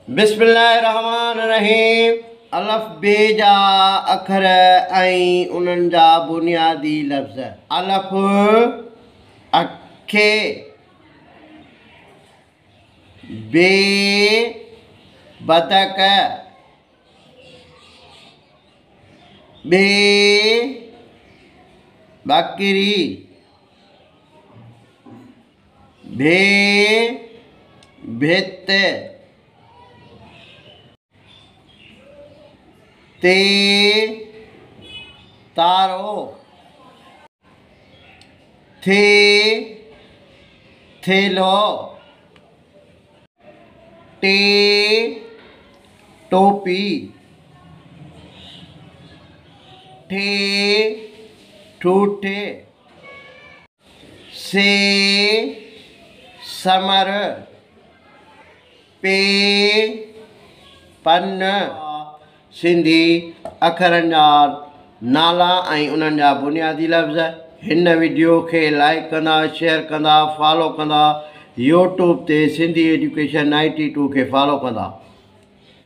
बिस्मिल्लाहिर्रहमानिर्रहीम। अलफ बे जा अखर ऐं उन्हनि जा बुनियादी लफ़्ज़। अलफ अखे, बे बतक, बे बकरी, भे भित, ते तारो, थे थेलो, टे टोपी, ठे ठूठे, से समर, पे पन। सिंधी अखरनि जा नाला ऐं उन्हनि जा बुनियादी लफ़्ज़। हिन वीडियो खे लाइक कंदा, शेयर कंदा, फॉलो कंदा। यूट्यूब ते सिंधी एजुकेशन 92 खे फॉलो कंदा।